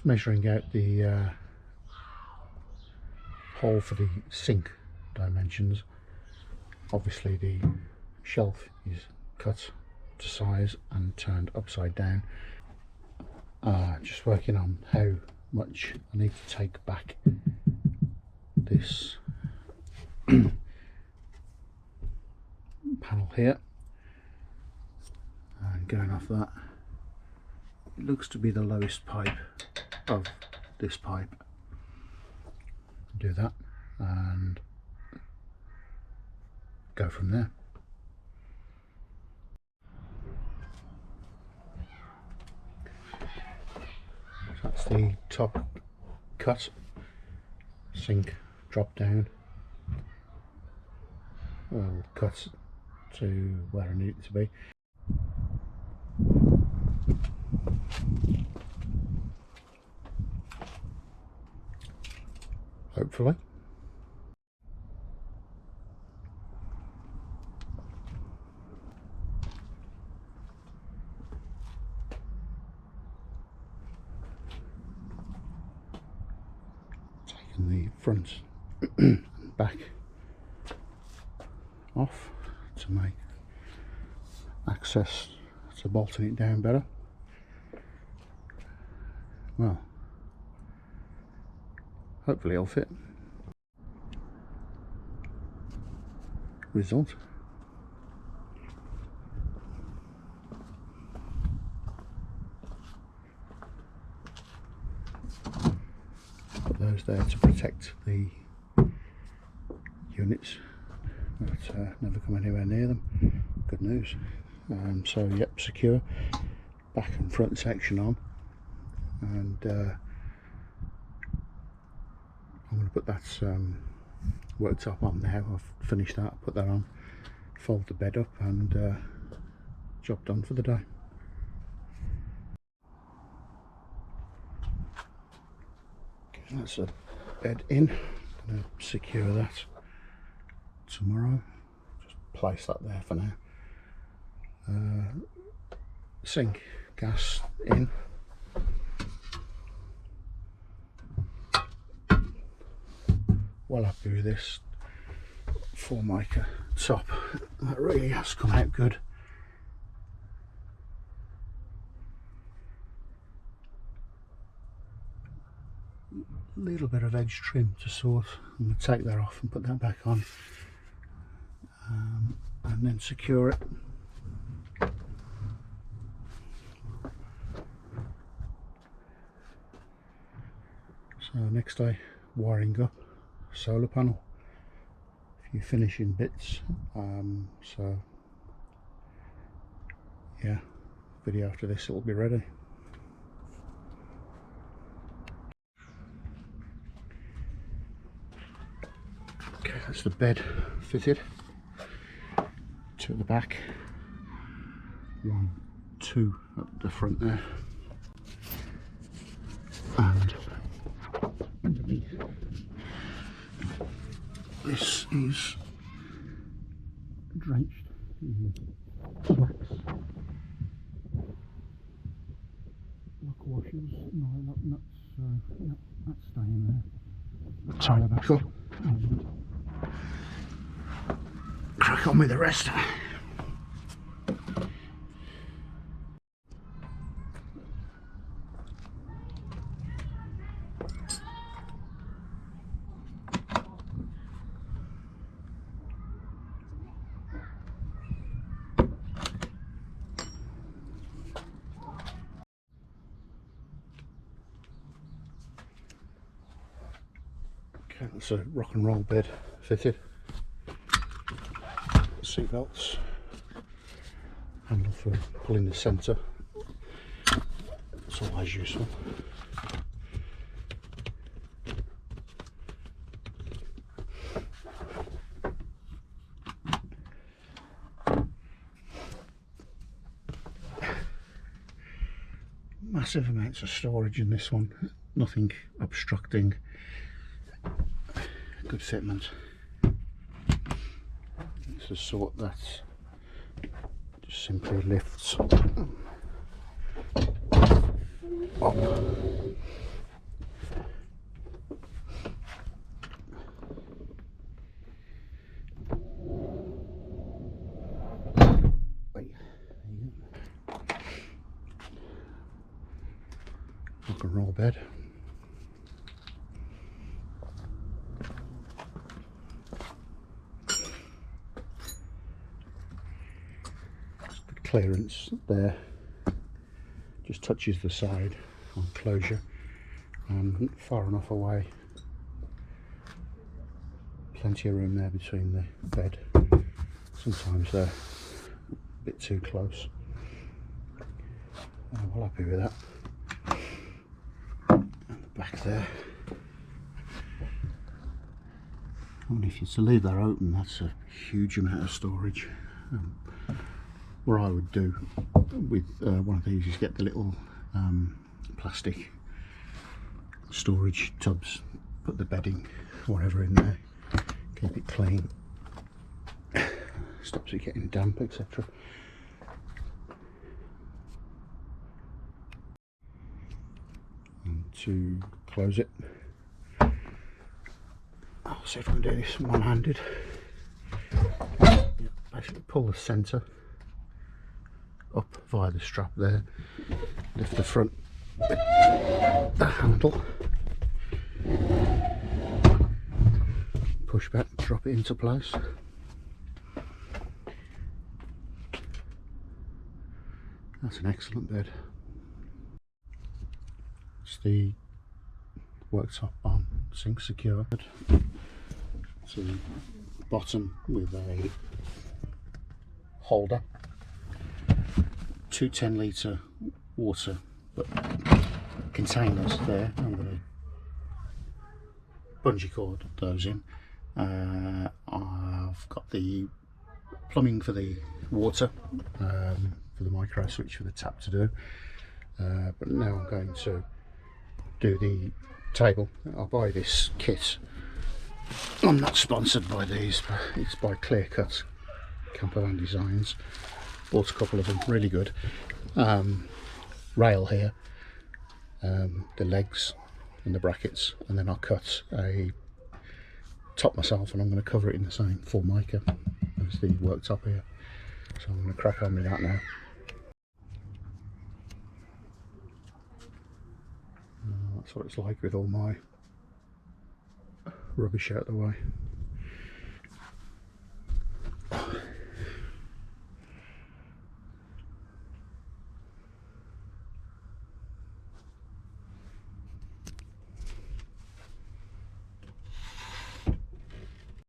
just measuring out the hole for the sink dimensions. Obviously the shelf is cut to size and turned upside down. Just working on how much I need to take back this panel here, and going off that, it looks to be the lowest pipe of this pipe. Do that and go from there. That's the top cut, sink drop down, well, cut to where I need it to be. Hopefully. Taking the front and back off to make access to bolting it down better. Well, hopefully it'll fit. Result. Put those there to protect the units, but never come anywhere near them. Good news. So yep, secure. Back and front section on, and I'm going to put that worktop on now. I've finished that, put that on, fold the bed up, and job done for the day. Okay, that's a bed in. I'm going to secure that tomorrow. Just place that there for now. Sink, gas in. Well happy with this Formica top. That really has come out good. Little bit of edge trim to sort. I'm going to take that off and put that back on, and then secure it. So next day, wiring up solar panel, a few finishing bits, so yeah, video after this it will be ready. Okay, that's the bed fitted. Two at the back, 1, 2 at the front there, and underneath. This is drenched in wax. Lock washers. No, that's staying there. Sorry about that. Crack on with the rest. Okay, that's a rock and roll bed fitted. Seat belts, handle for pulling the centre. It's always useful. Massive amounts of storage in this one, nothing obstructing, good fitment. It's a sort that just simply lifts up rock and roll bed. The clearance there just touches the side on closure and far enough away. Plenty of room there between the bed. Sometimes they're a bit too close. I'm well happy with that. And the back there. And if you're to leave that open, that's a huge amount of storage. What I would do with one of these is get the little plastic storage tubs, put the bedding, whatever in there, keep it clean, stops it getting damp, etc. And to close it, I'll see if I can do this one-handed. Basically pull the centre up via the strap there, lift the front with the handle, push back, drop it into place. That's an excellent bed. It's the worktop on sink secured to the bottom with a holder, 2 10-litre water containers there. I'm going to bungee cord those in. I've got the plumbing for the water, for the micro switch for the tap to do, but now I'm going to do the table. I'll buy this kit. I'm not sponsored by these, but it's by Clear Cut Campervan Designs. Bought a couple of them, really good. Rail here, the legs and the brackets, and then I'll cut a top myself, and I'm going to cover it in the same Formica as the worktop here. So I'm going to crack on with that now. That's what it's like with all my rubbish out of the way.